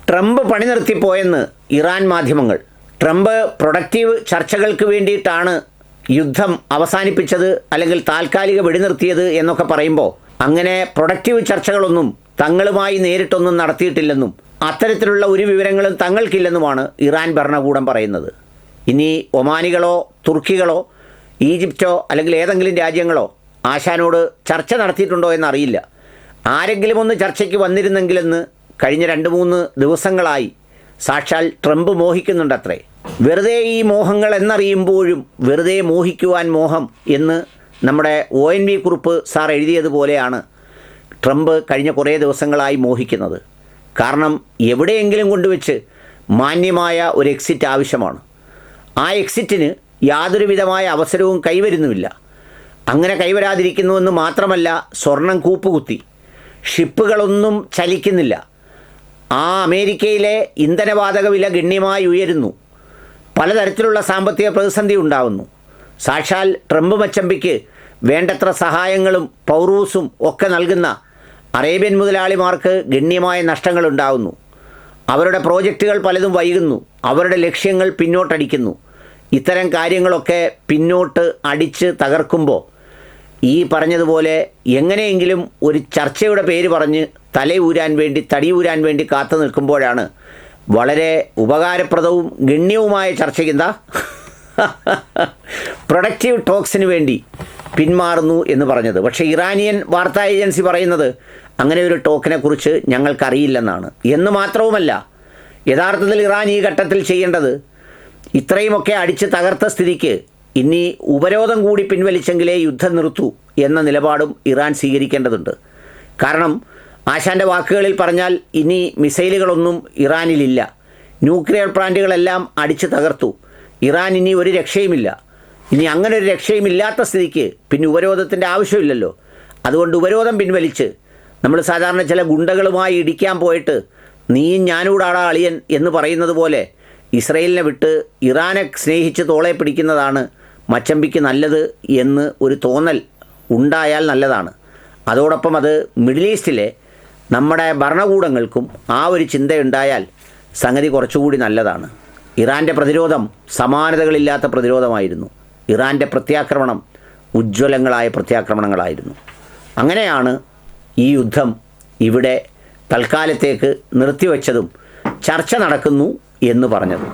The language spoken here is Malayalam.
ട്രംപ് പണി നിർത്തിപ്പോയെന്ന് ഇറാൻ മാധ്യമങ്ങൾ. ട്രംപ് പ്രൊഡക്റ്റീവ് ചർച്ചകൾക്ക് വേണ്ടിയിട്ടാണ് യുദ്ധം അവസാനിപ്പിച്ചത് അല്ലെങ്കിൽ താൽക്കാലിക വെടിനിർത്തിയത് എന്നൊക്കെ പറയുമ്പോൾ അങ്ങനെ പ്രൊഡക്റ്റീവ് ചർച്ചകളൊന്നും തങ്ങളുമായി നേരിട്ടൊന്നും നടത്തിയിട്ടില്ലെന്നും അത്തരത്തിലുള്ള ഒരു വിവരങ്ങളും തങ്ങൾക്കില്ലെന്നുമാണ് ഇറാൻ ഭരണകൂടം പറയുന്നത്. ഇനി ഒമാനികളോ തുർക്കികളോ ഈജിപ്റ്റോ അല്ലെങ്കിൽ ഏതെങ്കിലും രാജ്യങ്ങളോ ആശാനോട് ചർച്ച നടത്തിയിട്ടുണ്ടോ എന്നറിയില്ല. ആരെങ്കിലും ഒന്ന് ചർച്ചയ്ക്ക് വന്നിരുന്നെങ്കിലെന്ന് കഴിഞ്ഞ 2-3 ദിവസങ്ങളായി സാക്ഷാൽ ട്രംപ് മോഹിക്കുന്നുണ്ടത്രേ. വെറുതെ ഈ മോഹങ്ങൾ എന്നറിയുമ്പോഴും വെറുതെ മോഹിക്കുവാൻ മോഹം എന്ന് നമ്മുടെ ONV കുറുപ്പ് സാർ എഴുതിയതുപോലെയാണ് ട്രംപ് കഴിഞ്ഞ കുറേ ദിവസങ്ങളായി മോഹിക്കുന്നത്. കാരണം എവിടെയെങ്കിലും കൊണ്ടുവച്ച് മാന്യമായ ഒരു എക്സിറ്റ് ആവശ്യമാണ്. ആ എക്സിറ്റിന് യാതൊരുവിധമായ അവസരവും കൈവരുന്നുമില്ല. അങ്ങനെ കൈവരാതിരിക്കുന്നുവെന്ന് മാത്രമല്ല, സ്വർണം കൂപ്പുകുത്തി, ഷിപ്പുകളൊന്നും ചലിക്കുന്നില്ല. ആ അമേരിക്കയിലെ ഇന്ധനവാതക വില ഗണ്യമായി ഉയരുന്നു. പലതരത്തിലുള്ള സാമ്പത്തിക പ്രതിസന്ധി ഉണ്ടാകുന്നു. സാക്ഷാൽ ട്രംപ് മച്ചമ്പിക്ക് വേണ്ടത്ര സഹായങ്ങളും പൗറൂസും ഒക്കെ നൽകുന്ന അറേബ്യൻ മുതലാളിമാർക്ക് ഗണ്യമായ നഷ്ടങ്ങളുണ്ടാകുന്നു. അവരുടെ പ്രോജക്റ്റുകൾ പലതും വൈകുന്നു. അവരുടെ ലക്ഷ്യങ്ങൾ പിന്നോട്ടടിക്കുന്നു. ഇത്തരം കാര്യങ്ങളൊക്കെ പിന്നോട്ട് അടിച്ച് തകർക്കുമ്പോൾ ഈ പറഞ്ഞതുപോലെ എങ്ങനെയെങ്കിലും ഒരു ചർച്ചയുടെ പേര് പറഞ്ഞ് തലയൂരാൻ വേണ്ടി തടിയൂരാൻ വേണ്ടി കാത്തു നിൽക്കുമ്പോഴാണ് വളരെ ഉപകാരപ്രദവും ഗണ്യവുമായ ചർച്ചയ്ക്കെന്താ പ്രൊഡക്റ്റീവ് ടോക്സിന് വേണ്ടി പിന്മാറുന്നു എന്ന് പറഞ്ഞത്. പക്ഷേ ഇറാനിയൻ വാർത്താ ഏജൻസി പറയുന്നത് അങ്ങനെ ഒരു ടോക്കിനെക്കുറിച്ച് ഞങ്ങൾക്കറിയില്ലെന്നാണ്. എന്ന് മാത്രവുമല്ല, യഥാർത്ഥത്തിൽ ഇറാൻ ഈ ഘട്ടത്തിൽ ചെയ്യേണ്ടത് ഇത്രയുമൊക്കെ അടിച്ച് തകർത്ത സ്ഥിതിക്ക് ഇനി ഉപരോധം കൂടി പിൻവലിച്ചെങ്കിലേ യുദ്ധം നിർത്തൂ എന്ന നിലപാടും ഇറാൻ സ്വീകരിക്കേണ്ടതുണ്ട്. കാരണം ആശാൻ്റെ വാക്കുകളിൽ പറഞ്ഞാൽ ഇനി മിസൈലുകളൊന്നും ഇറാനിലില്ല. ന്യൂക്ലിയർ പ്ലാന്റുകളെല്ലാം അടിച്ച് തകർത്തു. ഇറാൻ ഇനി ഒരു രക്ഷയുമില്ല. ഇനി അങ്ങനെ ഒരു രക്ഷയുമില്ലാത്ത സ്ഥിതിക്ക് പിന്നെ ഉപരോധത്തിൻ്റെ ആവശ്യമില്ലല്ലോ. അതുകൊണ്ട് ഉപരോധം പിൻവലിച്ച് നമ്മൾ സാധാരണ ചില ഗുണ്ടകളുമായി ഇടിക്കാൻ പോയിട്ട് നീയും ഞാനൂടാടാ അളിയൻ എന്ന് പറയുന്നത് പോലെ ഇസ്രയേലിനെ വിട്ട് ഇറാനെ സ്നേഹിച്ച് തോളെ പിടിക്കുന്നതാണ് മച്ചമ്പിക്ക് നല്ലത് എന്ന് ഒരു തോന്നൽ ഉണ്ടായാൽ നല്ലതാണ്. അതോടൊപ്പം അത് മിഡിൽ ഈസ്റ്റിലെ നമ്മുടെ ഭരണകൂടങ്ങൾക്കും ആ ഒരു ചിന്തയുണ്ടായാൽ സംഗതി കുറച്ചുകൂടി നല്ലതാണ്. ഇറാൻ്റെ പ്രതിരോധം സമാനതകളില്ലാത്ത പ്രതിരോധമായിരുന്നു. ഇറാൻ്റെ പ്രത്യാക്രമണം ഉജ്ജ്വലങ്ങളായ പ്രത്യാക്രമണങ്ങളായിരുന്നു. അങ്ങനെയാണ് ഈ യുദ്ധം ഇവിടെ തൽക്കാലത്തേക്ക് നിർത്തിവെച്ചതും ചർച്ച നടക്കുന്നു എന്ന് പറഞ്ഞത്.